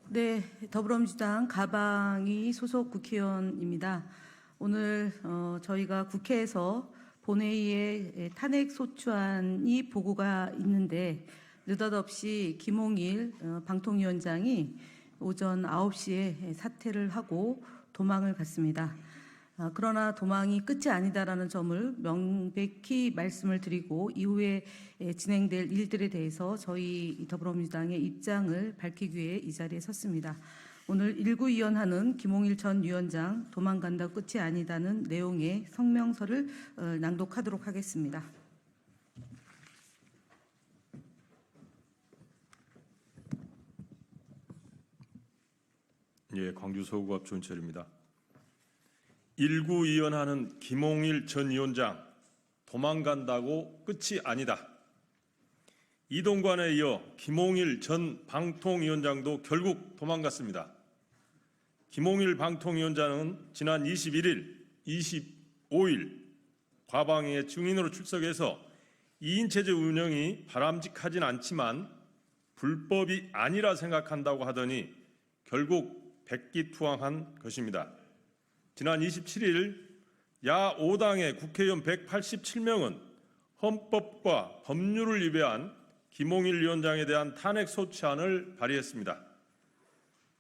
네, 더불어민주당 가방이 소속 국회의원입니다. 오늘 저희가 국회에서 본회의에 탄핵 소추안이 보고가 있는데 느닷없이 김홍일 방통위원장이 오전 9시에 사퇴를 하고 도망을 갔습니다. 그러나 도망이 끝이 아니다라는 점을 명백히 말씀을 드리고 이후에 진행될 일들에 대해서 저희 더불어민주당의 입장을 밝히기 위해 이 자리에 섰습니다. 오늘 일구이연하는 김홍일 전 위원장 도망간다 끝이 아니다는 내용의 성명서를 낭독하도록 하겠습니다. 예, 광주 서구갑 조은철입니다. 일구이연하는 김홍일 전 위원장 도망간다고 끝이 아니다. 이동관에 이어 김홍일 전 방통위원장도 결국 도망갔습니다. 김홍일 방통위원장은 지난 21일, 25일 과방위에 증인으로 출석해서 2인 체제 운영이 바람직하진 않지만 불법이 아니라 생각한다고 하더니 결국 백기투항한 것입니다. 지난 27일 야 5당의 국회의원 187명은 헌법과 법률을 위배한 김홍일 위원장에 대한 탄핵 소추안을 발의했습니다.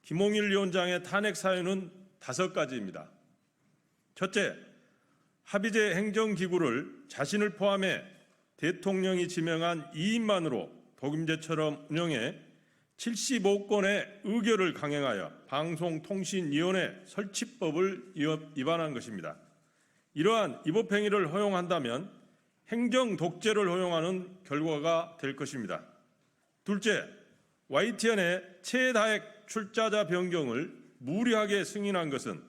김홍일 위원장의 탄핵 사유는 5가지입니다. 첫째, 합의제 행정기구를 자신을 포함해 대통령이 지명한 2인만으로 독임제처럼 운영해 75건의 의결을 강행하여 방송통신위원회 설치법을 위반한 것입니다. 이러한 위법행위를 허용한다면 행정독재를 허용하는 결과가 될 것입니다. 둘째, YTN의 최다액 출자자 변경을 무리하게 승인한 것은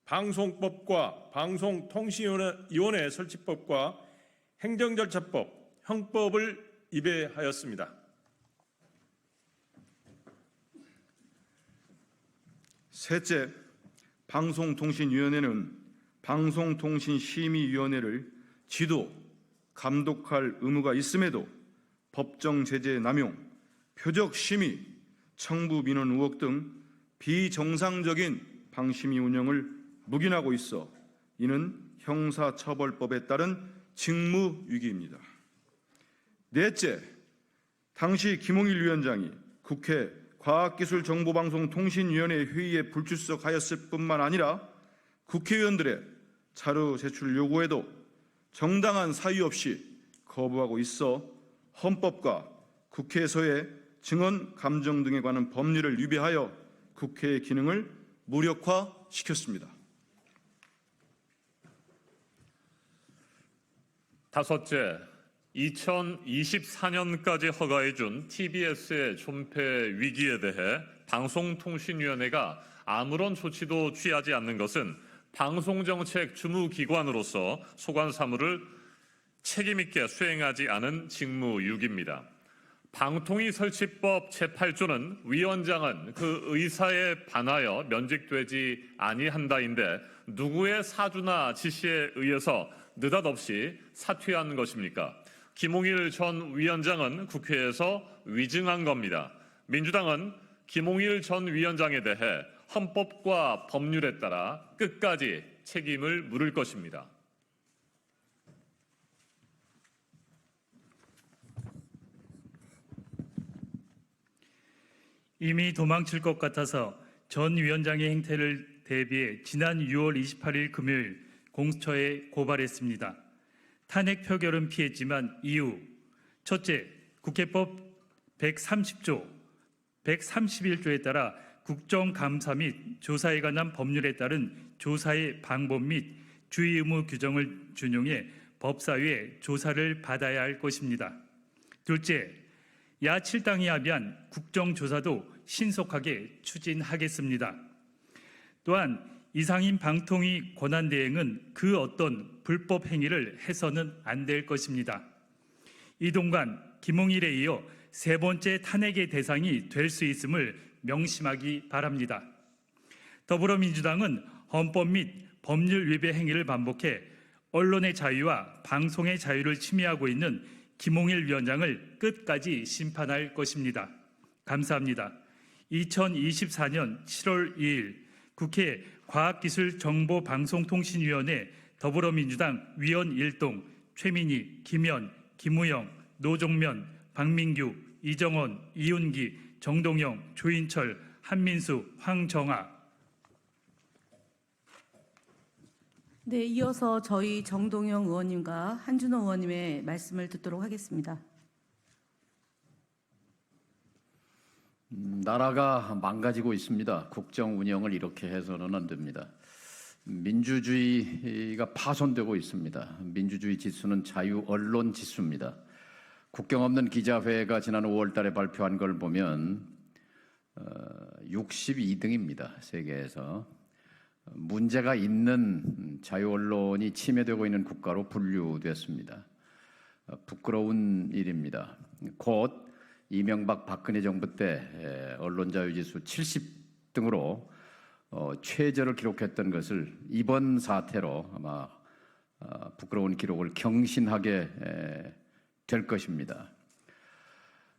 방송법과 방송통신위원회 설치법과 행정절차법, 형법을 위배하였습니다. 셋째, 방송통신위원회는 방송통신심의위원회를 지도, 감독할 의무가 있음에도 법정 제재 남용, 표적 심의, 청부 민원 의혹 등 비정상적인 방심위 운영을 묵인하고 있어 이는 형사처벌법에 따른 직무유기입니다. 넷째, 당시 김홍일 위원장이 국회 과학기술정보방송통신위원회 회의에 불출석하였을 뿐만 아니라 국회의원들의 자료 제출 요구에도 정당한 사유 없이 거부하고 있어 헌법과 국회에서의 증언 감정 등에 관한 법률을 위배하여 국회의 기능을 무력화시켰습니다. 다섯째, 2024년까지 허가해준 TBS의 존폐 위기에 대해 방송통신위원회가 아무런 조치도 취하지 않는 것은 방송정책 주무기관으로서 소관 사무를 책임있게 수행하지 않은 직무유기입니다. 방통위 설치법 제8조는 위원장은 그 의사에 반하여 면직되지 아니한다인데 누구의 사주나 지시에 의해서 느닷없이 사퇴한 것입니까? 김홍일 전 위원장은 국회에서 위증한 겁니다. 민주당은 김홍일 전 위원장에 대해 헌법과 법률에 따라 끝까지 책임을 물을 것입니다. 이미 도망칠 것 같아서 전 위원장의 행태를 대비해 지난 6월 28일 금요일 공수처에 고발했습니다. 탄핵 표결은 피했지만 이유 첫째, 국회법 130조, 131조에 따라 국정감사 및 조사에 관한 법률에 따른 조사의 방법 및 주의 의무 규정을 준용해 법사위에 조사를 받아야 할 것입니다. 둘째, 야 7당이 합의한 국정조사도 신속하게 추진하겠습니다. 또한 이상임 방통위 권한대행은 그 어떤 불법 행위를 해서는 안 될 것입니다. 이동관, 김홍일에 이어 세 번째 탄핵의 대상이 될 수 있음을 명심하기 바랍니다. 더불어민주당은 헌법 및 법률 위배 행위를 반복해 언론의 자유와 방송의 자유를 침해하고 있는 김홍일 위원장을 끝까지 심판할 것입니다. 감사합니다. 2024년 7월 2일 국회 과학기술정보방송통신위원회 더불어민주당 위원 1동 최민희, 김현, 김우영, 노종면, 박민규, 이정원, 이윤기, 정동영, 조인철, 한민수, 황정아. 네, 이어서 저희 정동영 의원님과 한준호 의원님의 말씀을 듣도록 하겠습니다. 나라가 망가지고 있습니다. 국정 운영을 이렇게 해서는 안 됩니다. 민주주의가 파손되고 있습니다. 민주주의 지수는 자유 언론 지수입니다. 국경 없는 기자회가 지난 5월 달에 발표한 걸 보면 62등입니다. 세계에서. 문제가 있는 자유 언론이 침해되고 있는 국가로 분류됐습니다. 부끄러운 일입니다. 곧 이명박 박근혜 정부 때 언론 자유 지수 70등으로 최저를 기록했던 것을 이번 사태로 아마 부끄러운 기록을 경신하게 될 것입니다.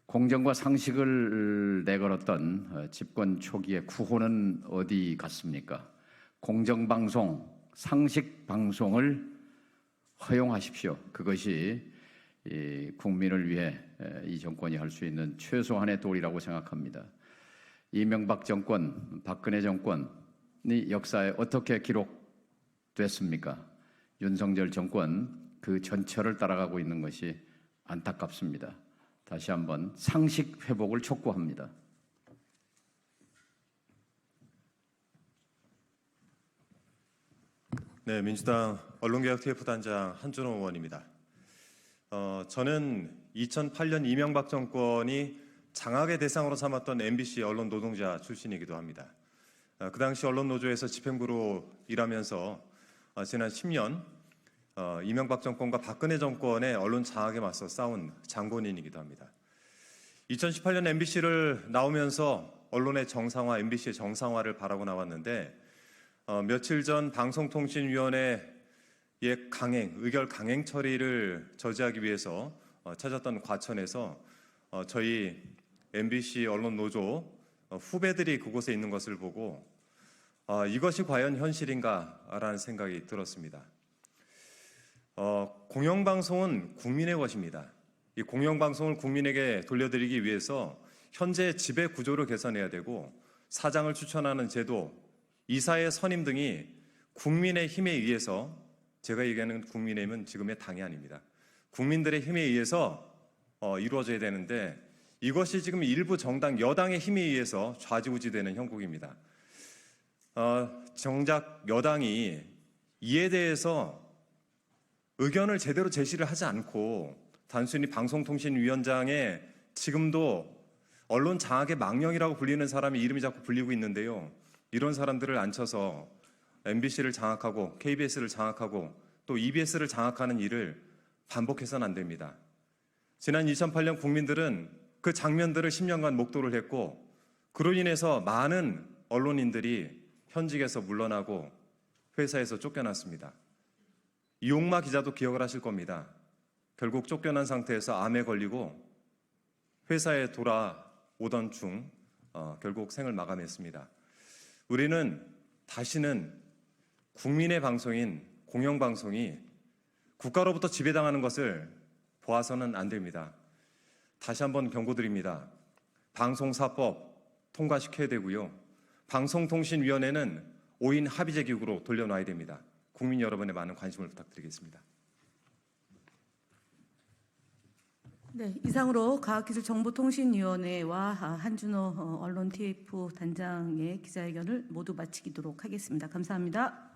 공정과 상식을 내걸었던 집권 초기의 구호는 어디 갔습니까? 공정방송, 상식방송을 허용하십시오. 그것이 국민을 위해 이 정권이 할 수 있는 최소한의 도리라고 생각합니다. 이명박 정권, 박근혜 정권이 역사에 어떻게 기록됐습니까? 윤석열 정권 그 전철을 따라가고 있는 것이 안타깝습니다. 다시 한번 상식 회복을 촉구합니다. 네, 민주당 언론개혁 TF 단장 한준호 의원입니다. 저는 2008년 이명박 정권이 장악의 대상으로 삼았던 MBC 언론 노동자 출신이기도 합니다. 그 당시 언론노조에서 집행부로 일하면서 지난 10년 이명박 정권과 박근혜 정권의 언론 장악에 맞서 싸운 장본인이기도 합니다. 2018년 MBC를 나오면서 언론의 정상화, MBC의 정상화를 바라고 나왔는데 며칠 전 방송통신위원회의 의결 강행 처리를 저지하기 위해서 찾았던 과천에서 저희 MBC 언론노조 후배들이 그곳에 있는 것을 보고 이것이 과연 현실인가라는 생각이 들었습니다. 공영방송은 국민의 것입니다. 이 공영방송을 국민에게 돌려드리기 위해서 현재 지배 구조를 개선해야 되고 사장을 추천하는 제도, 이사의 선임 등이 국민의 힘에 의해서, 제가 얘기하는 국민의힘은 지금의 당이 아닙니다. 국민들의 힘에 의해서 이루어져야 되는데 이것이 지금 일부 정당, 여당의 힘에 의해서 좌지우지되는 형국입니다. 정작 여당이 이에 대해서 의견을 제대로 제시를 하지 않고 단순히 방송통신위원장의 지금도 언론 장악의 망령이라고 불리는 사람이 이름이 자꾸 불리고 있는데요. 이런 사람들을 앉혀서 MBC를 장악하고 KBS를 장악하고 또 EBS를 장악하는 일을 반복해서는 안 됩니다. 지난 2008년 국민들은 그 장면들을 10년간 목도를 했고 그로 인해서 많은 언론인들이 현직에서 물러나고 회사에서 쫓겨났습니다. 이용마 기자도 기억을 하실 겁니다. 결국 쫓겨난 상태에서 암에 걸리고 회사에 돌아오던 중 결국 생을 마감했습니다. 우리는 다시는 국민의 방송인 공영방송이 국가로부터 지배당하는 것을 보아서는 안 됩니다. 다시 한번 경고드립니다. 방송사법 통과시켜야 되고요. 방송통신위원회는 5인 합의제 기구로 돌려놔야 됩니다. 국민 여러분의 많은 관심을 부탁드리겠습니다. 네, 이상으로 과학기술정보통신위원회와 한준호 언론 TF 단장의 기자회견을 모두 마치도록 하겠습니다. 감사합니다.